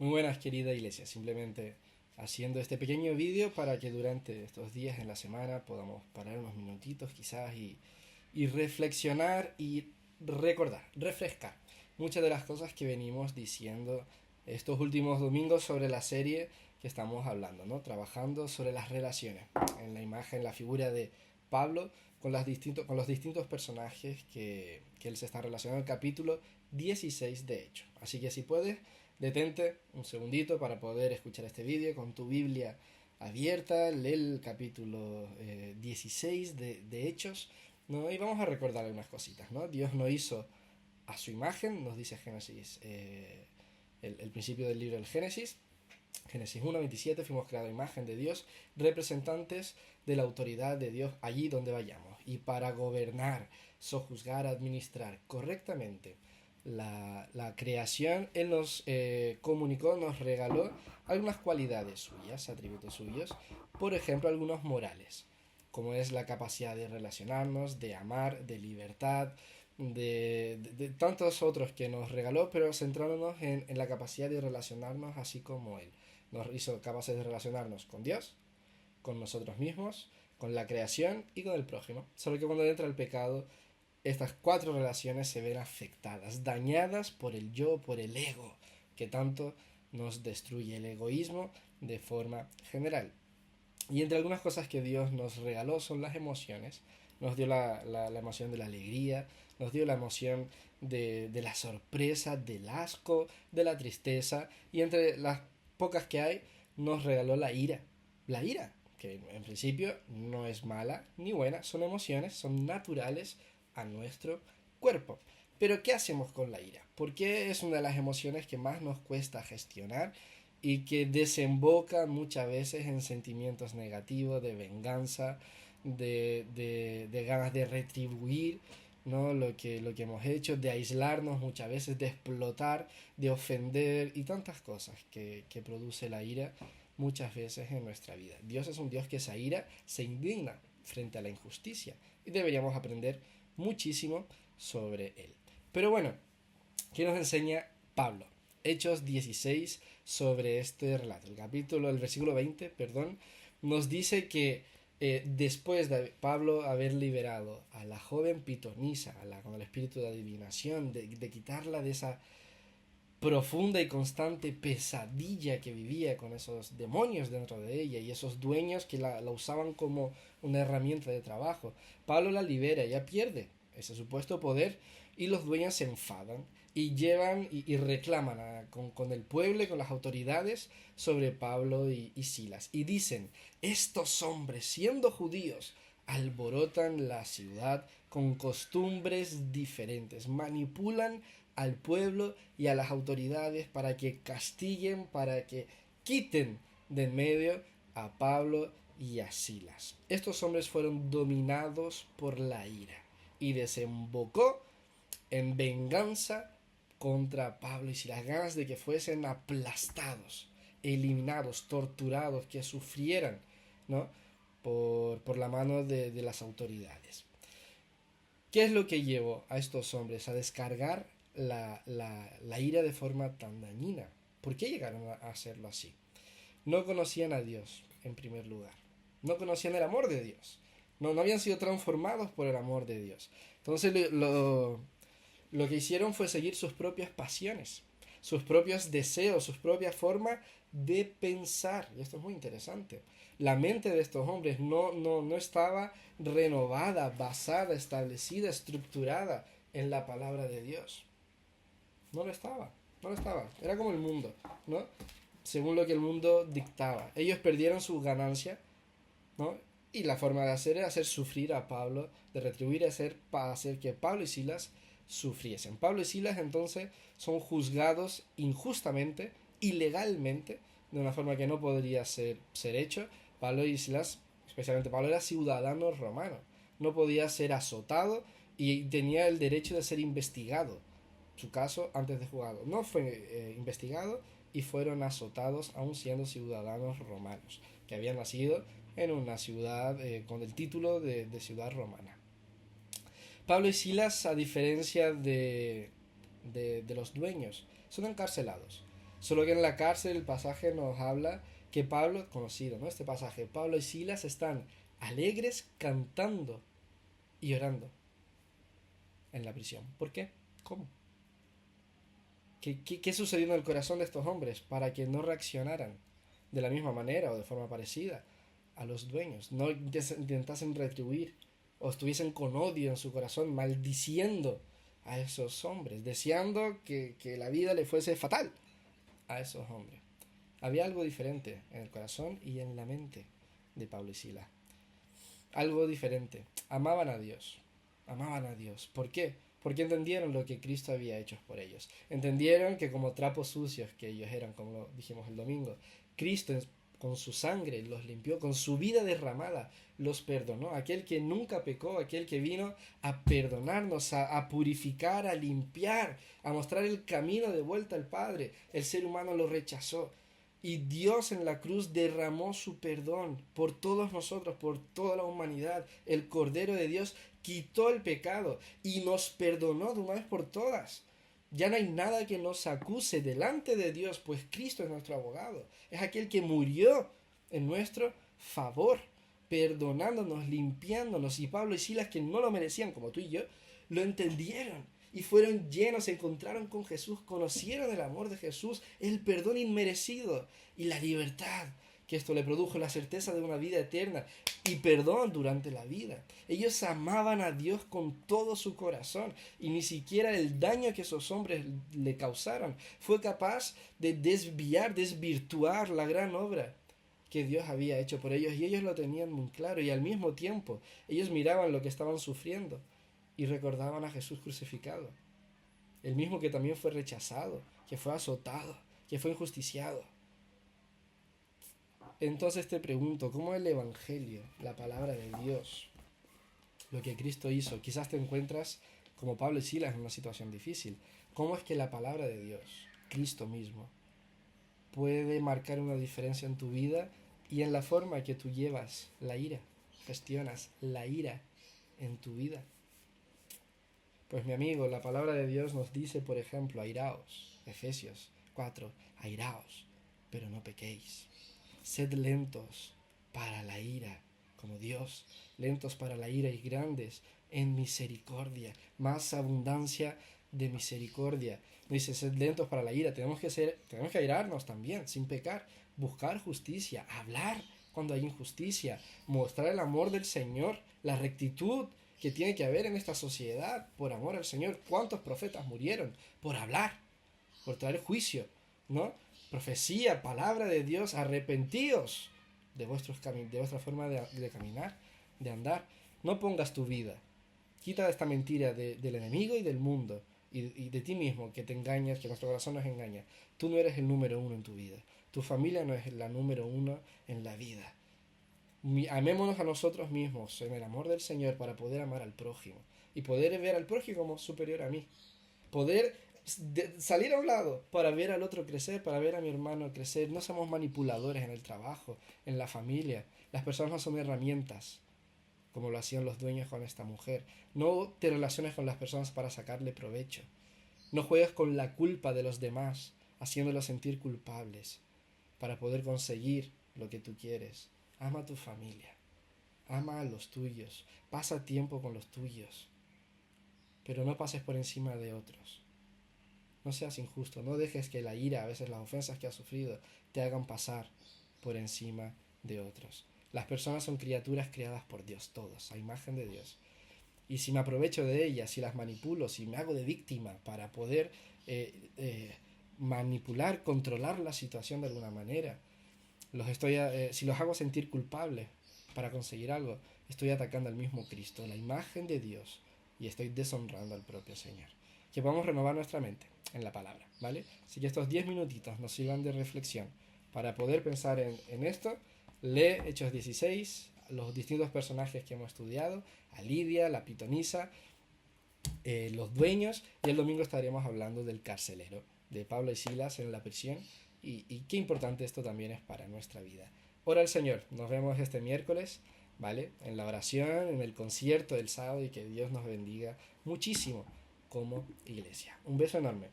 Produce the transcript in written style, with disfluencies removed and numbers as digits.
Muy buenas, querida iglesia. Simplemente haciendo este pequeño vídeo para que durante estos días en la semana podamos parar unos minutitos quizás y reflexionar y recordar, refrescar muchas de las cosas que venimos diciendo estos últimos domingos sobre la serie que estamos hablando, ¿no? Trabajando sobre las relaciones, en la imagen, la figura de Pablo con los distintos personajes que él se está relacionando en el capítulo 16 de Hechos. Así que si puedes, detente un segundito para poder escuchar este vídeo con tu Biblia abierta, lee el capítulo 16 de Hechos, ¿no? Y vamos a recordar algunas cositas, ¿no? Dios nos hizo a su imagen, nos dice Génesis, el principio del libro del Génesis. Génesis 1:27, fuimos creados a imagen de Dios, representantes de la autoridad de Dios allí donde vayamos. Y para gobernar, sojuzgar, administrar correctamente la creación, Él nos comunicó, nos regaló algunas cualidades suyas, atributos suyos, por ejemplo, algunos morales, como es la capacidad de relacionarnos, de amar, de libertad, de tantos otros que nos regaló, pero centrándonos en la capacidad de relacionarnos así como Él. Nos hizo capaces de relacionarnos con Dios, con nosotros mismos, con la creación y con el prójimo. Solo que cuando entra el pecado, estas cuatro relaciones se ven afectadas, dañadas por el yo, por el ego, que tanto nos destruye, el egoísmo de forma general. Y entre algunas cosas que Dios nos regaló son las emociones. Nos dio la emoción de la alegría, nos dio la emoción de la sorpresa, del asco, de la tristeza. Y entre las pocas que hay, nos regaló la ira. La ira, que en principio no es mala ni buena, son emociones, son naturales a nuestro cuerpo. Pero ¿qué hacemos con la ira? ¿Por qué es una de las emociones que más nos cuesta gestionar y que desemboca muchas veces en sentimientos negativos, de venganza, de ganas de retribuir, ¿no? Lo que hemos hecho, de aislarnos muchas veces, de explotar, de ofender y tantas cosas que produce la ira muchas veces en nuestra vida? Dios es un Dios que se aira, se indigna frente a la injusticia y deberíamos aprender muchísimo sobre él. Pero bueno, ¿qué nos enseña Pablo? Hechos 16 sobre este relato. El versículo 20, perdón, nos dice que después de Pablo haber liberado a la joven pitonisa, con el espíritu de adivinación, de quitarla de esa profunda y constante pesadilla que vivía con esos demonios dentro de ella y esos dueños que la usaban como una herramienta de trabajo, Pablo la libera, ella pierde ese supuesto poder y los dueños se enfadan y llevan y reclaman con el pueblo y con las autoridades sobre Pablo y Silas y dicen: estos hombres, siendo judíos, alborotan la ciudad con costumbres diferentes, manipulan al pueblo y a las autoridades para que castiguen, para que quiten de en medio a Pablo y a Silas. Estos hombres fueron dominados por la ira y desembocó en venganza contra Pablo y Silas, ganas de que fuesen aplastados, eliminados, torturados, que sufrieran, ¿no? Por la mano de las autoridades. ¿Qué es lo que llevó a estos hombres a descargar la ira de forma tan dañina? ¿Por qué llegaron a hacerlo así? No conocían a Dios, en primer lugar. No conocían el amor de Dios. No habían sido transformados por el amor de Dios. Entonces lo que hicieron fue seguir sus propias pasiones, sus propios deseos, sus propias formas de pensar. Y esto es muy interesante. La mente de estos hombres no estaba renovada, basada, establecida, estructurada en la palabra de Dios. No lo estaba, no lo estaba. Era como el mundo, ¿no? Según lo que el mundo dictaba. Ellos perdieron su ganancia, ¿no? Y la forma de hacer era hacer sufrir a Pablo, de retribuir, para hacer que Pablo y Silas sufriesen. Pablo y Silas entonces son juzgados injustamente, ilegalmente, de una forma que no podría ser hecho. Pablo y Silas, especialmente Pablo, era ciudadano romano. No podía ser azotado y tenía el derecho de ser investigado. Su caso, antes de juzgado, no fue investigado y fueron azotados aún siendo ciudadanos romanos, que habían nacido en una ciudad con el título de ciudad romana. Pablo y Silas, a diferencia de los dueños, son encarcelados. Solo que en la cárcel el pasaje nos habla que Pablo, conocido, ¿no? Este pasaje, Pablo y Silas están alegres cantando y orando en la prisión. ¿Por qué? ¿Cómo? ¿Qué sucedió en el corazón de estos hombres para que no reaccionaran de la misma manera o de forma parecida a los dueños? No intentasen retribuir o estuviesen con odio en su corazón, maldiciendo a esos hombres, deseando que la vida le fuese fatal a esos hombres. Había algo diferente en el corazón y en la mente de Pablo y Silas. Algo diferente. Amaban a Dios. Amaban a Dios. ¿Por qué? Porque entendieron lo que Cristo había hecho por ellos. Entendieron que como trapos sucios que ellos eran, como lo dijimos el domingo, Cristo con su sangre los limpió, con su vida derramada los perdonó. Aquel que nunca pecó, aquel que vino a perdonarnos, a purificar, a limpiar, a mostrar el camino de vuelta al Padre. El ser humano lo rechazó. Y Dios en la cruz derramó su perdón por todos nosotros, por toda la humanidad. El Cordero de Dios quitó el pecado y nos perdonó de una vez por todas. Ya no hay nada que nos acuse delante de Dios, pues Cristo es nuestro abogado. Es aquel que murió en nuestro favor, perdonándonos, limpiándonos. Y Pablo y Silas, que no lo merecían como tú y yo, lo entendieron y fueron llenos, se encontraron con Jesús, conocieron el amor de Jesús, el perdón inmerecido y la libertad que esto le produjo, la certeza de una vida eterna y perdón durante la vida. Ellos amaban a Dios con todo su corazón y ni siquiera el daño que esos hombres le causaron fue capaz de desvirtuar la gran obra que Dios había hecho por ellos, y ellos lo tenían muy claro, y al mismo tiempo ellos miraban lo que estaban sufriendo y recordaban a Jesús crucificado, el mismo que también fue rechazado, que fue azotado, que fue injusticiado. Entonces te pregunto, ¿cómo el Evangelio, la palabra de Dios, lo que Cristo hizo, quizás te encuentras como Pablo y Silas en una situación difícil? ¿Cómo es que la palabra de Dios, Cristo mismo, puede marcar una diferencia en tu vida y en la forma que tú llevas la ira, gestionas la ira en tu vida? Pues mi amigo, la palabra de Dios nos dice, por ejemplo, airaos, Efesios 4, airaos, pero no pequéis. Sed lentos para la ira, como Dios, lentos para la ira y grandes en misericordia, más abundancia de misericordia. No dice, sed lentos para la ira, tenemos que airarnos también, sin pecar, buscar justicia, hablar cuando hay injusticia, mostrar el amor del Señor, la rectitud que tiene que haber en esta sociedad por amor al Señor. ¿Cuántos profetas murieron por hablar, por traer juicio, ¿no? Profecía, palabra de Dios, arrepentíos de vuestra forma de caminar, de andar. No pongas tu vida, quita esta mentira del enemigo y del mundo y de ti mismo, que te engañas, que nuestro corazón nos engaña. Tú no eres el número uno en tu vida, tu familia no es la número uno en la vida. Amémonos a nosotros mismos en el amor del Señor para poder amar al prójimo y poder ver al prójimo como superior a mí, poder salir a un lado para ver al otro crecer, para ver a mi hermano crecer. No somos manipuladores en el trabajo, en la familia. Las personas no son herramientas como lo hacían los dueños con esta mujer. No te relaciones con las personas para sacarle provecho. No juegues con la culpa de los demás, haciéndolos sentir culpables para poder conseguir lo que tú quieres. Ama a tu familia, ama a los tuyos, pasa tiempo con los tuyos, pero no pases por encima de otros. No seas injusto, no dejes que la ira, a veces las ofensas que has sufrido, te hagan pasar por encima de otros. Las personas son criaturas creadas por Dios, todos, a imagen de Dios. Y si me aprovecho de ellas, si las manipulo, si me hago de víctima para poder manipular, controlar la situación de alguna manera, si los hago sentir culpables para conseguir algo, estoy atacando al mismo Cristo, la imagen de Dios, y estoy deshonrando al propio Señor. Que podamos renovar nuestra mente en la palabra, ¿vale? Así que estos 10 minutitos nos sirvan de reflexión para poder pensar en esto. Lee Hechos 16, los distintos personajes que hemos estudiado, a Lidia, la pitonisa, los dueños, y el domingo estaremos hablando del carcelero, de Pablo y Silas en la prisión, y qué importante esto también es para nuestra vida. Ora al Señor, nos vemos este miércoles, ¿vale? En la oración, en el concierto del sábado, y que Dios nos bendiga muchísimo como iglesia. Un beso enorme.